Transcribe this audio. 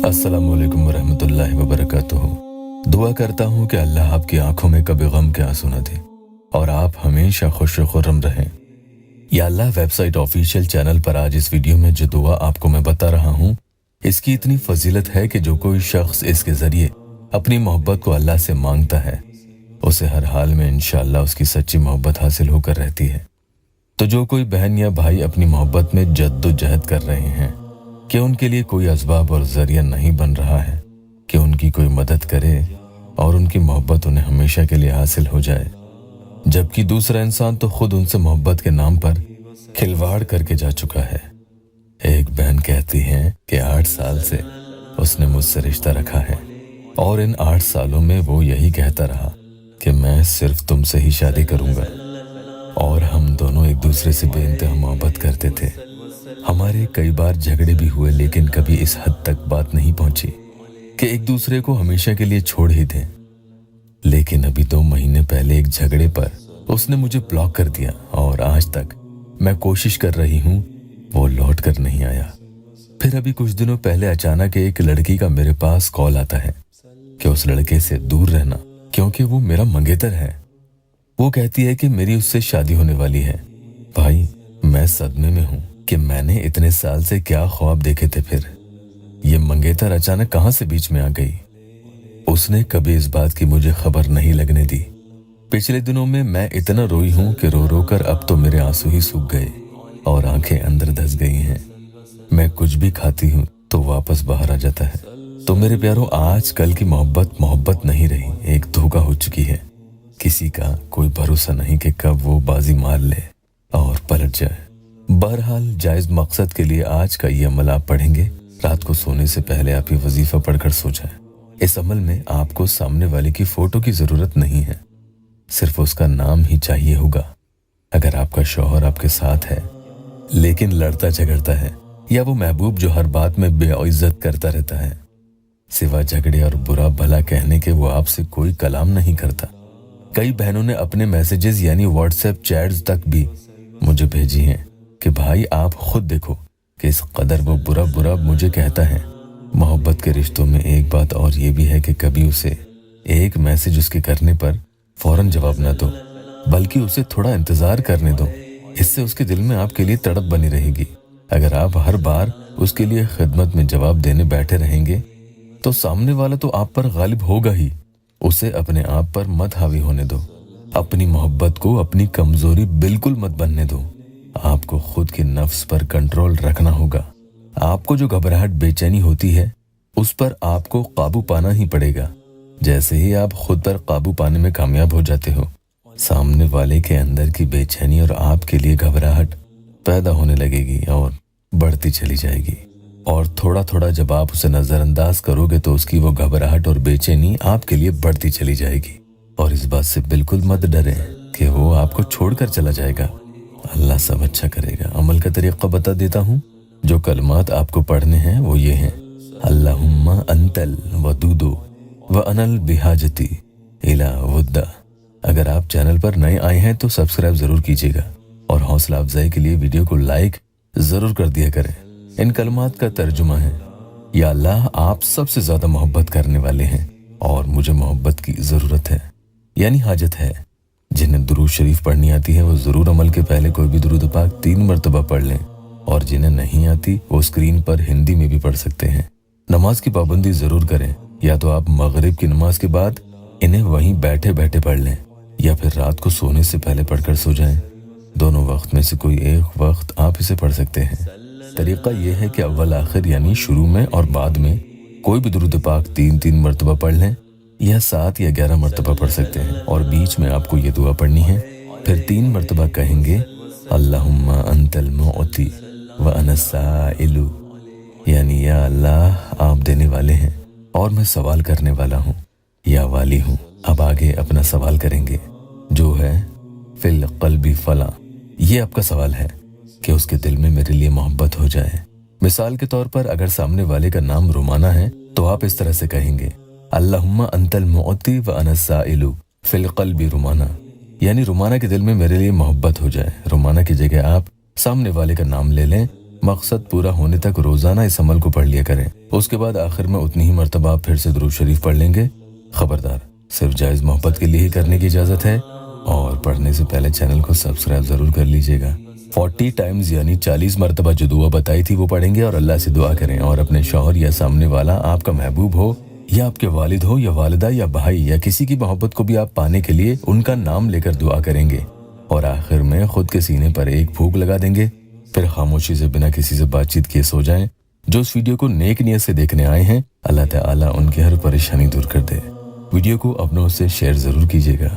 अस्सलामुअलैकुम वरहमतुल्लाहि वबरकातुहू। दुआ करता हूँ कि अल्लाह आपकी आंखों में कभी गम के आंसू न दे और आप हमेशा खुश खुर्रम रहें। या अल्लाह वेबसाइट ऑफिशियल चैनल पर आज इस वीडियो में जो दुआ आपको मैं बता रहा हूँ, इसकी इतनी फजीलत है कि जो कोई शख्स इसके जरिए अपनी मोहब्बत को अल्लाह से मांगता है, उसे हर हाल में इंशाअल्लाह उसकी सच्ची मोहब्बत हासिल होकर रहती है। तो जो कोई बहन या भाई अपनी मोहब्बत में जद्दोजहद कर रहे हैं कि उनके लिए कोई असबाब और जरिया नहीं बन रहा है कि उनकी कोई मदद करे और उनकी मोहब्बत उन्हें हमेशा के लिए हासिल हो जाए, जबकि दूसरा इंसान तो खुद उनसे मोहब्बत के नाम पर खिलवाड़ करके जा चुका है। एक बहन कहती है कि 8 साल से उसने मुझसे रिश्ता रखा है और इन 8 सालों में वो यही कहता रहा कि मैं सिर्फ तुमसे ही शादी करूंगा, और हम दोनों एक दूसरे से बेइंतहा मोहब्बत करते थे। हमारे कई बार झगड़े भी हुए, लेकिन कभी इस हद तक बात नहीं पहुंची कि एक दूसरे को हमेशा के लिए छोड़ ही दें। लेकिन अभी 2 महीने पहले एक झगड़े पर उसने मुझे ब्लॉक कर दिया और आज तक मैं कोशिश कर रही हूँ, वो लौट कर नहीं आया। फिर अभी कुछ दिनों पहले अचानक एक लड़की का मेरे पास कॉल आता है कि उस लड़के से दूर रहना क्योंकि वो मेरा मंगेतर है। वो कहती है कि मेरी उससे शादी होने वाली है। भाई, मैं सदमे में हूँ कि मैंने इतने साल से क्या ख्वाब देखे थे, फिर ये मंगेतर अचानक कहाँ से बीच में आ गई। उसने कभी इस बात की मुझे खबर नहीं लगने दी। पिछले दिनों में मैं इतना रोई हूँ कि रो रो कर अब तो मेरे आंसू ही सूख गए और आंखें अंदर धंस गई हैं। मैं कुछ भी खाती हूँ तो वापस बाहर आ जाता है। तो मेरे प्यारों, आज कल की मोहब्बत नहीं रही, एक धोखा हो चुकी है। किसी का कोई भरोसा नहीं कि कब वो बाजी मार ले और पलट जाए। बहरहाल, जायज मकसद के लिए आज का ये अमल आप पढ़ेंगे। रात को सोने से पहले आप ये वजीफा पढ़कर सो जाएं। इस अमल में आपको सामने वाले की फोटो की जरूरत नहीं है, सिर्फ उसका नाम ही चाहिए होगा। अगर आपका शौहर आपके साथ है लेकिन लड़ता झगड़ता है, या वो महबूब जो हर बात में बेइज्जत करता रहता है, सिवा झगड़े और बुरा भला कहने के वो आपसे कोई कलाम नहीं करता। कई बहनों ने अपने मैसेजेस यानी व्हाट्सएप चैट्स तक भी मुझे भेजी हैं कि भाई आप खुद देखो कि इस कदर वो बुरा मुझे कहता है। मोहब्बत के रिश्तों में एक बात और ये भी है कि कभी उसे एक मैसेज उसके करने पर फौरन जवाब न दो, बल्कि उसे थोड़ा इंतजार करने दो। इससे उसके दिल में आपके लिए तड़प बनी रहेगी। अगर आप हर बार उसके लिए खिदमत में जवाब देने बैठे रहेंगे तो सामने वाला तो आप पर गालिब होगा ही। उसे अपने आप पर मत हावी होने दो। अपनी मोहब्बत को अपनी कमजोरी बिल्कुल मत बनने दो। आपको खुद की नफ्स पर कंट्रोल रखना होगा। आपको जो घबराहट बेचैनी होती है, उस पर आपको काबू पाना ही पड़ेगा। जैसे ही आप खुद पर काबू पाने में कामयाब हो जाते हो, सामने वाले के अंदर की बेचैनी और आपके लिए घबराहट पैदा होने लगेगी और बढ़ती चली जाएगी। और थोड़ा थोड़ा जब आप उसे नजरअंदाज करोगे तो उसकी वो घबराहट और बेचैनी आपके लिए बढ़ती चली जाएगी। और इस बात से बिल्कुल मत डरें कि वो आपको छोड़कर चला जाएगा। अल्लाह सब अच्छा करेगा। अमल का तरीका बता देता हूँ। जो कलमात आपको पढ़ने हैं वो ये हैं: अल्लाहुम्मा अंतल वदूदु व अनल बिहाजती इला वुद्दा। अगर आप चैनल पर नए आए हैं तो सब्सक्राइब जरूर कीजिएगा और हौसला अफजाई के लिए वीडियो को लाइक जरूर कर दिया करें। इन कलमात का तर्जुमा है: या अल्लाह, आप सबसे ज्यादा मोहब्बत करने वाले हैं और मुझे मोहब्बत की जरूरत है, यानी हाजत है। जिन्हें दुरूद शरीफ पढ़नी आती है वो जरूर अमल के पहले कोई भी दुरूद पाक 3 मरतबा पढ़ लें, और जिन्हें नहीं आती वो स्क्रीन पर हिंदी में भी पढ़ सकते हैं। नमाज की पाबंदी जरूर करें। या तो आप मगरिब की नमाज के बाद इन्हें वहीं बैठे बैठे पढ़ लें, या फिर रात को सोने से पहले पढ़कर सो जाएं। दोनों वक्त में से कोई एक वक्त आप इसे पढ़ सकते हैं। तरीका यह है कि अव्वल आखिर यानी शुरू में और बाद में कोई भी दुरूद पाक 3-3 मरतबा पढ़ लें, या 7 या 11 मरतबा पढ़ सकते हैं। और बीच में आपको ये दुआ पढ़नी है। फिर 3 मरतबा कहेंगे: अल्लाहुम्मा अंतल मुअती व अना साइलु, यानी या अल्लाह, आप देने वाले हैं और मैं सवाल करने वाला हूँ, या वाली हूँ। अब आगे अपना सवाल करेंगे जो है फिल क़ल्बी फला। ये आपका सवाल है कि उसके दिल में मेरे लिए मोहब्बत हो जाए। मिसाल के तौर पर अगर सामने वाले का नाम रुमाना है तो आप इस तरह से कहेंगे: अल्लाहुम्मा अंतल मुअती व अना साइलु फिल क़ल्बी रुमाना, यानी रुमाना के दिल में मेरे लिए मोहब्बत हो जाए। रुमाना की जगह आप सामने वाले का नाम ले लें مقصد پورا ہونے تک روزانہ اس عمل کو پڑھ لیا کریں. اس کے بعد آخر میں اتنی ہی مرتبہ آپ پھر سے درود شریف پڑھ لیں گے. خبردار، صرف جائز محبت کے لیے ہی کرنے کی اجازت ہے، اور پڑھنے سے پہلے چینل کو سبسکرائب ضرور کر لیجئے گا. 40 ٹائمز یعنی 40 مرتبہ جو دعا بتائی تھی وہ پڑھیں گے اور اللہ سے دعا کریں، اور اپنے شوہر یا سامنے والا آپ کا محبوب ہو یا آپ کے والد ہو یا والدہ یا بھائی یا کسی کی محبت کو بھی آپ پانے کے لیے ان کا نام لے کر دعا کریں گے، اور آخر میں خود کے سینے پر ایک پھونک لگا دیں گے. پھر خاموشی سے بنا کسی سے بات چیت کیے سو جائیں. جو اس ویڈیو کو نیک نیت سے دیکھنے آئے ہیں، اللہ تعالیٰ ان کی ہر پریشانی دور کر دے. ویڈیو کو اپنوں سے شیئر ضرور کیجیے گا.